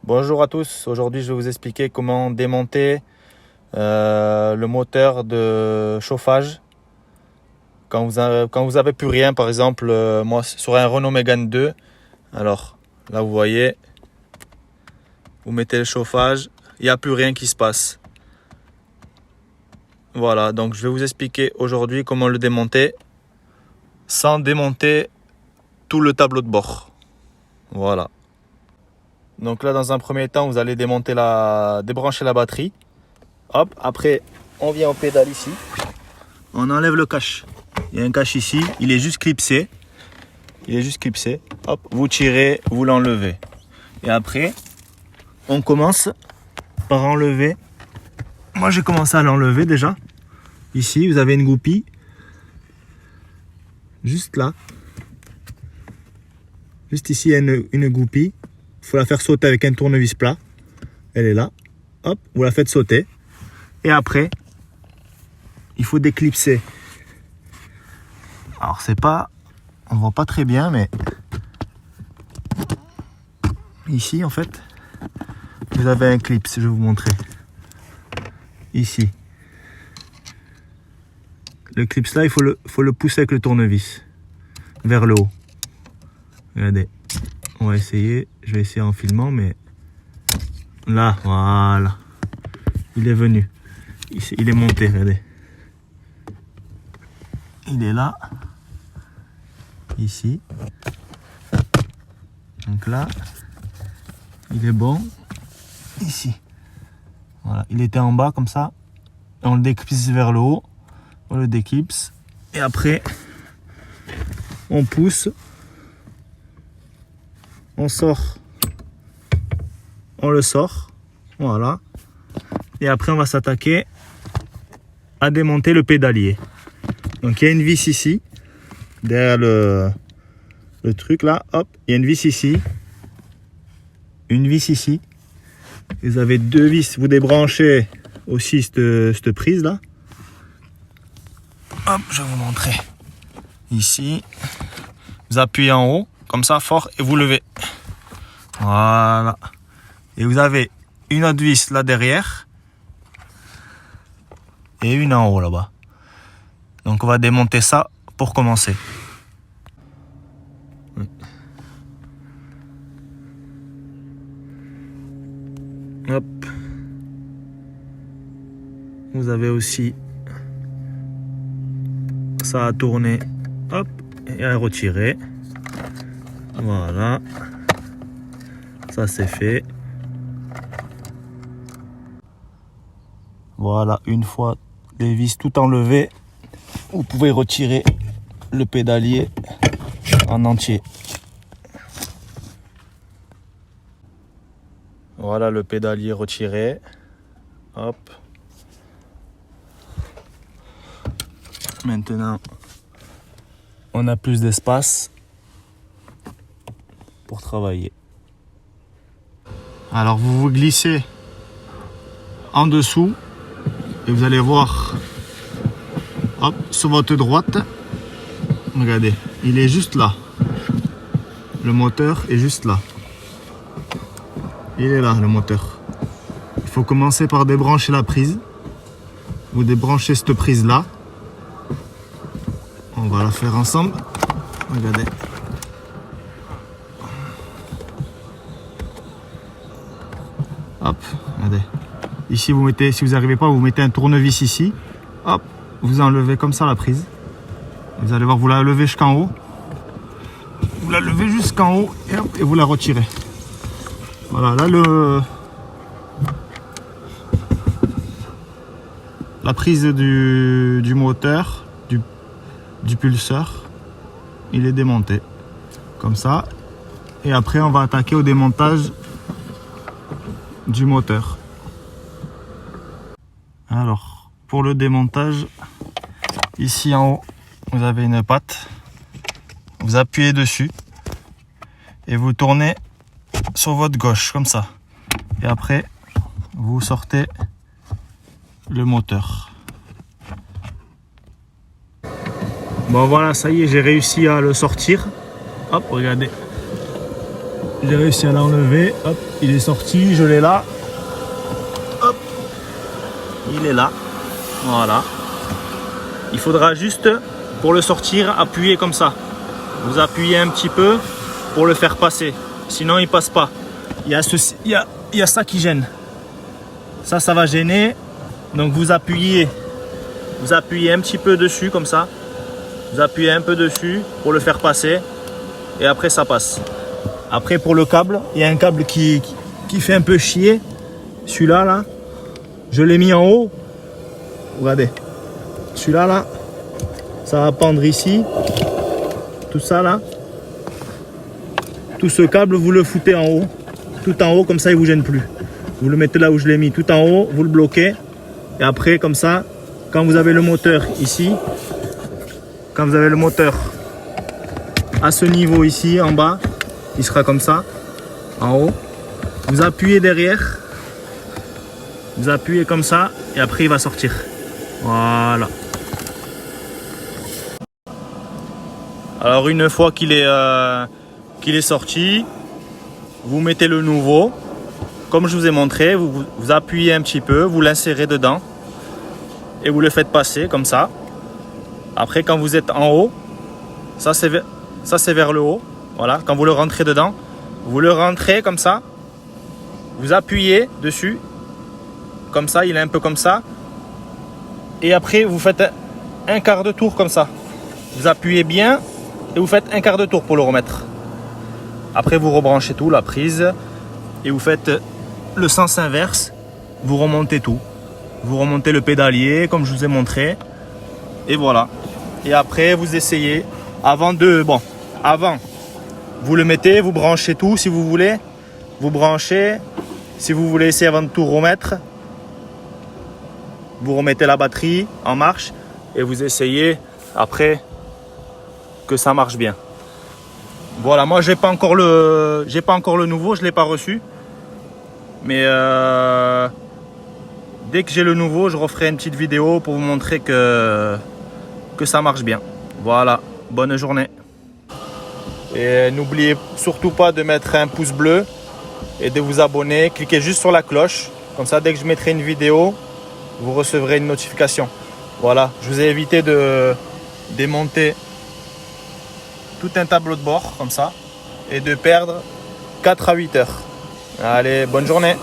Bonjour à tous, aujourd'hui je vais vous expliquer comment démonter le moteur de chauffage quand vous avez plus rien. Par exemple, moi sur un Renault Mégane 2, alors là vous voyez, vous mettez le chauffage, il n'y a plus rien qui se passe. Voilà, donc je vais vous expliquer aujourd'hui comment le démonter sans démonter tout le tableau de bord. Voilà. Donc là, dans un premier temps, vous allez débrancher la batterie. Hop, après, on vient au pédale ici. On enlève le cache. Il y a un cache ici, il est juste clipsé. Hop, vous tirez, vous l'enlevez. Et après, on commence par enlever. Moi, j'ai commencé à l'enlever déjà. Ici, vous avez une goupille. Juste là. Juste ici, il y a une goupille. Il faut la faire sauter avec un tournevis plat. Elle est là. Hop, vous la faites sauter. Et après, il faut déclipser. Alors c'est pas, on voit pas très bien, mais ici en fait, vous avez un clip. Je vais vous montrer. Ici, le clip là, il faut le pousser avec le tournevis vers le haut. Regardez, on va essayer. Je vais essayer en filmant, mais là, voilà, il est venu. Il est monté, regardez. Il est là. Ici. Donc là, il est bon. Ici. Voilà, il était en bas comme ça. Et on le déclipse vers le haut. On le déclipse. Et après, on pousse. On sort. On le sort. Voilà. Et après, on va s'attaquer à démonter le pédalier. Donc il y a une vis ici, derrière le truc là, hop, il y a une vis ici, une vis ici. Vous avez deux vis, vous débranchez aussi cette prise là. Hop, je vais vous montrer. Ici, vous appuyez en haut, comme ça, fort, et vous levez. Voilà. Et vous avez une autre vis là derrière. Et une en haut là-bas. Donc on va démonter ça pour commencer. Hop. Vous avez aussi ça à tourner. Hop. Et à retirer. Voilà. Ça c'est fait. Voilà, une fois les vis tout enlevées, vous pouvez retirer le pédalier en entier. Voilà le pédalier retiré. Hop. Maintenant, on a plus d'espace pour travailler. Alors vous vous glissez en dessous et vous allez voir, hop, sur votre droite, regardez, il est juste là. Le moteur est juste là. Il est là, le moteur. Il faut commencer par débrancher la prise. Vous débranchez cette prise là. On va la faire ensemble. Regardez. Hop, regardez. Ici, vous mettez, si vous n'arrivez pas, vous mettez un tournevis ici. Hop, vous enlevez comme ça la prise. Vous allez voir, vous la levez jusqu'en haut. Vous la levez jusqu'en haut et, hop, et vous la retirez. Voilà, là la prise du moteur, du pulseur, il est démonté. Comme ça. Et après, on va attaquer au démontage du moteur. Alors, pour le démontage, ici en haut, vous avez une patte. Vous appuyez dessus et vous tournez sur votre gauche, comme ça. Et après, vous sortez le moteur. Bon voilà, ça y est, j'ai réussi à le sortir. Hop, regardez. J'ai réussi à l'enlever. Hop, il est sorti, je l'ai là. Hop, il est là. Voilà. Il faudra juste, pour le sortir, appuyer comme ça. Vous appuyez un petit peu pour le faire passer. Sinon, il passe pas. Il y a ça qui gêne. Ça va gêner. Donc vous appuyez un petit peu dessus comme ça. Vous appuyez un peu dessus pour le faire passer. Et après ça passe. Après pour le câble, il y a un câble qui fait un peu chier. Celui-là, là, je l'ai mis en haut. Regardez. Celui-là, là, ça va pendre ici. Tout ça, là. Tout ce câble, vous le foutez en haut. Tout en haut, comme ça, il ne vous gêne plus. Vous le mettez là où je l'ai mis, tout en haut, vous le bloquez. Et après, comme ça, quand vous avez le moteur ici, quand vous avez le moteur à ce niveau ici, en bas, il sera comme ça, en haut. Vous appuyez derrière, vous appuyez comme ça, et après il va sortir. Voilà. Alors une fois qu'il est sorti, vous mettez le nouveau. Comme je vous ai montré, vous appuyez un petit peu, vous l'insérez dedans et vous le faites passer comme ça. Après, quand vous êtes en haut, ça c'est vers le haut. Voilà, quand vous le rentrez dedans, vous le rentrez comme ça. Vous appuyez dessus, comme ça, il est un peu comme ça. Et après, vous faites un quart de tour comme ça. Vous appuyez bien et vous faites un quart de tour pour le remettre. Après, vous rebranchez tout, la prise, et vous faites le sens inverse. Vous remontez tout. Vous remontez le pédalier, comme je vous ai montré. Et voilà. Et après, vous essayez. Avant, vous le mettez, vous branchez tout si vous voulez. Vous branchez. Si vous voulez essayer avant de tout remettre, vous remettez la batterie en marche et vous essayez après que ça marche bien. Voilà, moi j'ai pas encore le nouveau, je l'ai pas reçu. Mais dès que j'ai le nouveau, je referai une petite vidéo pour vous montrer que ça marche bien. Voilà, bonne journée. Et n'oubliez surtout pas de mettre un pouce bleu et de vous abonner. Cliquez juste sur la cloche. Comme ça, dès que je mettrai une vidéo, vous recevrez une notification. Voilà, je vous ai évité de démonter tout un tableau de bord comme ça et de perdre 4 à 8 heures. Allez, bonne journée.